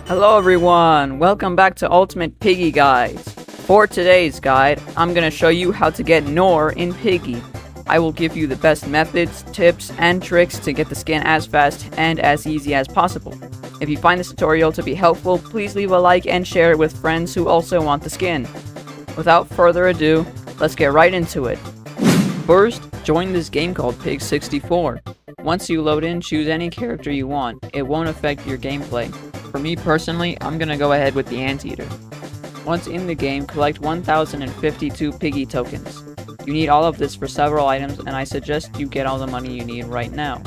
Hello everyone, welcome back to Ultimate Piggy Guides. For today's guide, I'm going to show you how to get Nor in Piggy. I will give you the best methods, tips, and tricks to get the skin as fast and as easy as possible. If you find this tutorial to be helpful, please leave a like and share it with friends who also want the skin. Without further ado, let's get right into it. First, join this game called Pig 64. Once you load in, choose any character you want. It won't affect your gameplay. For me personally, I'm gonna go ahead with the Anteater. Once in the game, collect 1052 Piggy tokens. You need all of this for several items, and I suggest you get all the money you need right now.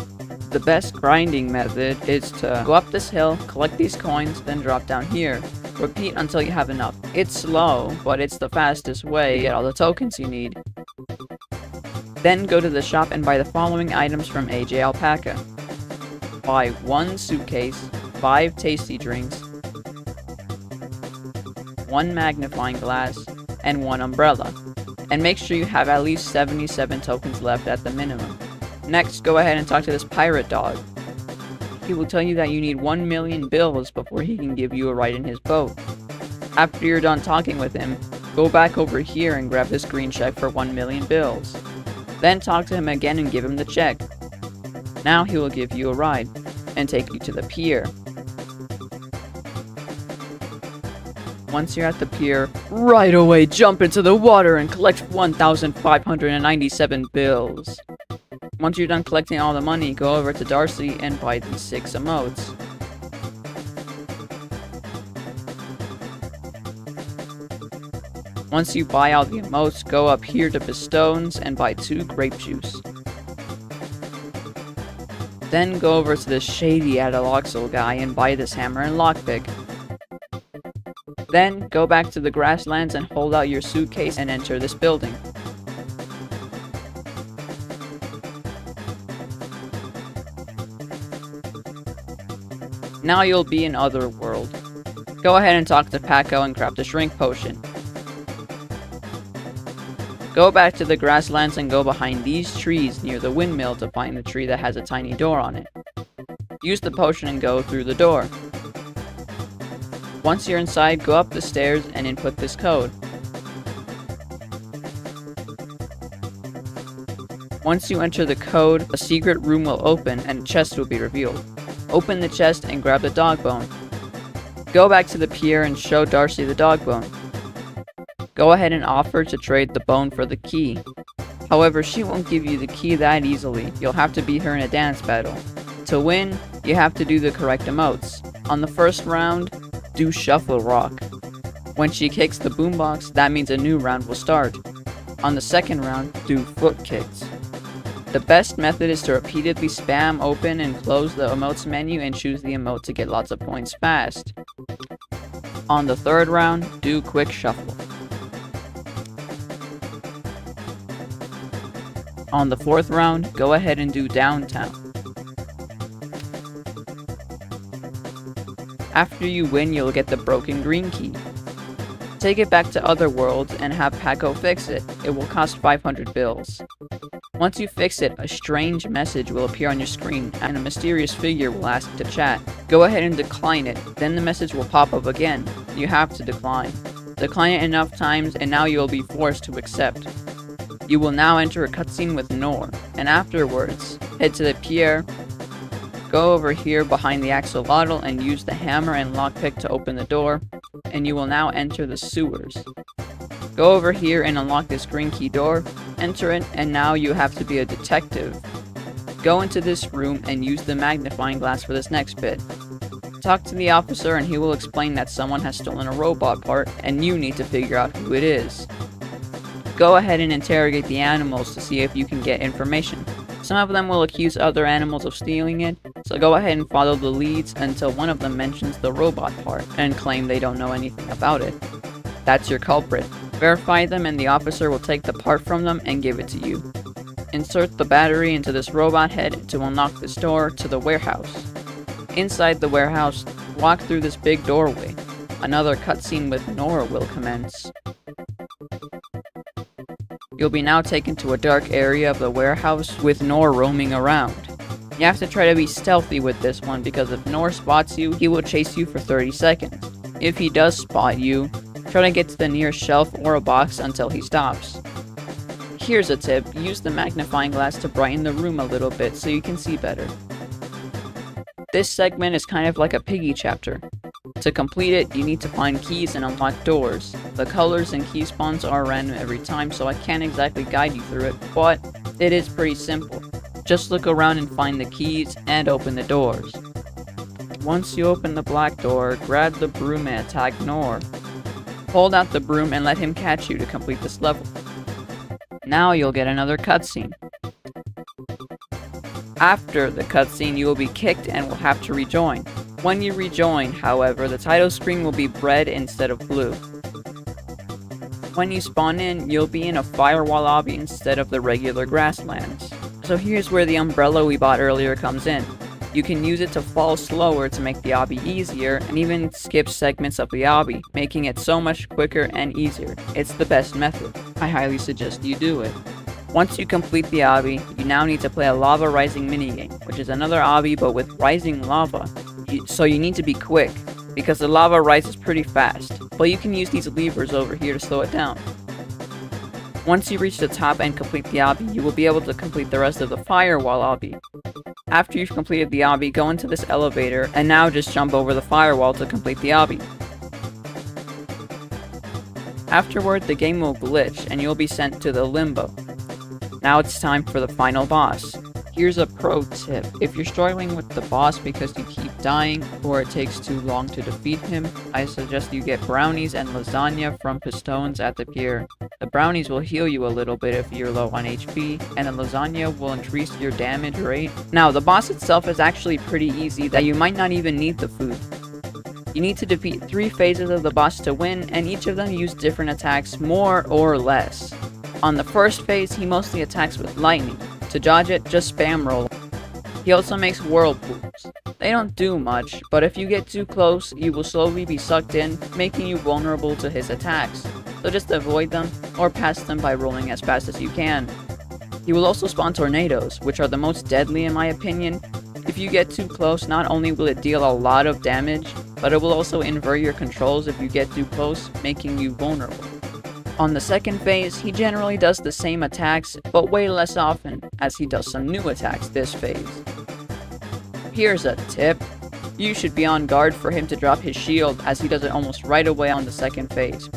The best grinding method is to go up this hill, collect these coins, then drop down here. Repeat until you have enough. It's slow, but it's the fastest way to get all the tokens you need. Then go to the shop and buy the following items from AJ Alpaca. Buy 1 suitcase, 5 tasty drinks, 1 magnifying glass, and 1 umbrella. And make sure you have at least 77 tokens left at the minimum. Next, go ahead and talk to this pirate dog. He will tell you that you need 1 million bills before he can give you a ride in his boat. After you're done talking with him, go back over here and grab this green check for 1 million bills. Then talk to him again and give him the check. Now he will give you a ride and take you to the pier. Once you're at the pier, right away jump into the water and collect 1,597 bills. Once you're done collecting all the money, go over to Darcy and buy these 6 emotes. Once you buy all the emotes, go up here to Bestones and buy 2 grape juice. Then go over to this shady Adaloxal guy and buy this hammer and lockpick. Then go back to the grasslands and hold out your suitcase and enter this building. Now you'll be in Otherworld. Go ahead and talk to Paco and grab the shrink potion. Go back to the grasslands and go behind these trees near the windmill to find the tree that has a tiny door on it. Use the potion and go through the door. Once you're inside, go up the stairs and input this code. Once you enter the code, a secret room will open and a chest will be revealed. Open the chest and grab the dog bone. Go back to the pier and show Darcy the dog bone. Go ahead and offer to trade the bone for the key. However, she won't give you the key that easily. You'll have to beat her in a dance battle. To win, you have to do the correct emotes. On the first round, do Shuffle Rock. When she kicks the boombox, that means a new round will start. On the second round, do Foot Kicks. The best method is to repeatedly spam open and close the emotes menu and choose the emote to get lots of points fast. On the third round, do Quick Shuffle. On the fourth round, go ahead and do Downtown. After you win, you'll get the broken green key. Take it back to Otherworld and have Paco fix it. It will cost 500 bills. Once you fix it, a strange message will appear on your screen and a mysterious figure will ask to chat. Go ahead and decline it, then the message will pop up again. You have to decline. Decline it enough times and now you will be forced to accept. You will now enter a cutscene with Nor, and afterwards, head to the pier, go over here behind the axolotl and use the hammer and lockpick to open the door, and you will now enter the sewers. Go over here and unlock this green key door, enter it, and now you have to be a detective. Go into this room and use the magnifying glass for this next bit. Talk to the officer and he will explain that someone has stolen a robot part and you need to figure out who it is. Go ahead and interrogate the animals to see if you can get information. Some of them will accuse other animals of stealing it, so go ahead and follow the leads until one of them mentions the robot part and claim they don't know anything about it. That's your culprit. Verify them and the officer will take the part from them and give it to you. Insert the battery into this robot head to unlock this door to the warehouse. Inside the warehouse, walk through this big doorway. Another cutscene with Nora will commence. You'll be now taken to a dark area of the warehouse with Nor roaming around. You have to try to be stealthy with this one because if Nor spots you, he will chase you for 30 seconds. If he does spot you, try to get to the nearest shelf or a box until he stops. Here's a tip, use the magnifying glass to brighten the room a little bit so you can see better. This segment is kind of like a Piggy chapter. To complete it, you need to find keys and unlock doors. The colors and key spawns are random every time, so I can't exactly guide you through it, but it is pretty simple. Just look around and find the keys and open the doors. Once you open the black door, grab the broom and attack Nor. Hold out the broom and let him catch you to complete this level. Now you'll get another cutscene. After the cutscene, you will be kicked and will have to rejoin. When you rejoin, however, the title screen will be red instead of blue. When you spawn in, you'll be in a firewall obby instead of the regular grasslands. So here's where the umbrella we bought earlier comes in. You can use it to fall slower to make the obby easier, and even skip segments of the obby, making it so much quicker and easier. It's the best method. I highly suggest you do it. Once you complete the obby, you now need to play a lava rising minigame, which is another obby but with rising lava. So you need to be quick, because the lava rises pretty fast, but you can use these levers over here to slow it down. Once you reach the top and complete the obby, you will be able to complete the rest of the firewall obby. After you've completed the obby, go into this elevator, and now just jump over the firewall to complete the obby. Afterward, the game will glitch, and you'll be sent to the limbo. Now it's time for the final boss. Here's a pro tip. If you're struggling with the boss because you keep dying, or it takes too long to defeat him, I suggest you get brownies and lasagna from Pistones at the pier. The brownies will heal you a little bit if you're low on HP, and the lasagna will increase your damage rate. Now, the boss itself is actually pretty easy that you might not even need the food. You need to defeat 3 phases of the boss to win, and each of them use different attacks more or less. On the first phase, he mostly attacks with lightning. To dodge it, just spam roll. He also makes whirlpools. They don't do much, but if you get too close, you will slowly be sucked in, making you vulnerable to his attacks. So just avoid them, or pass them by rolling as fast as you can. He will also spawn tornadoes, which are the most deadly in my opinion. If you get too close, not only will it deal a lot of damage, but it will also invert your controls if you get too close, making you vulnerable. On the second phase, he generally does the same attacks, but way less often, as he does some new attacks this phase. Here's a tip. You should be on guard for him to drop his shield, as he does it almost right away on the second phase.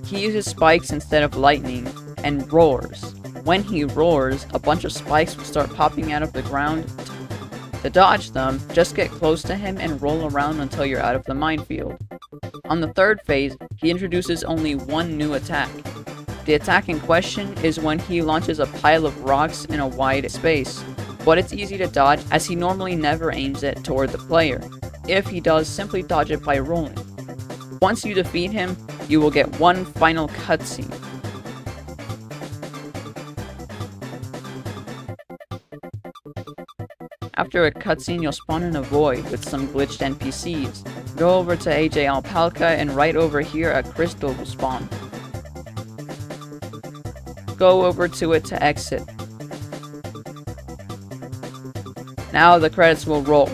He uses spikes instead of lightning, and roars. When he roars, a bunch of spikes will start popping out of the ground. To dodge them, just get close to him and roll around until you're out of the minefield. On the third phase, he introduces only one new attack. The attack in question is when he launches a pile of rocks in a wide space, but it's easy to dodge as he normally never aims it toward the player. If he does, simply dodge it by rolling. Once you defeat him, you will get one final cutscene. After a cutscene, you'll spawn in a void with some glitched NPCs. Go over to AJ Alpalka, and right over here a crystal will spawn. Go over to it to exit. Now the credits will roll.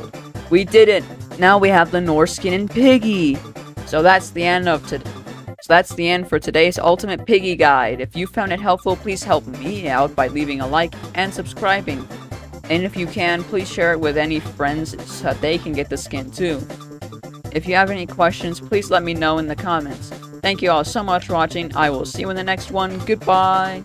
We did it! Now we have the Nor skin and Piggy! So that's the end for today's Ultimate Piggy Guide. If you found it helpful, please help me out by leaving a like and subscribing. And if you can, please share it with any friends so that they can get the skin too. If you have any questions, please let me know in the comments. Thank you all so much for watching. I will see you in the next one. Goodbye!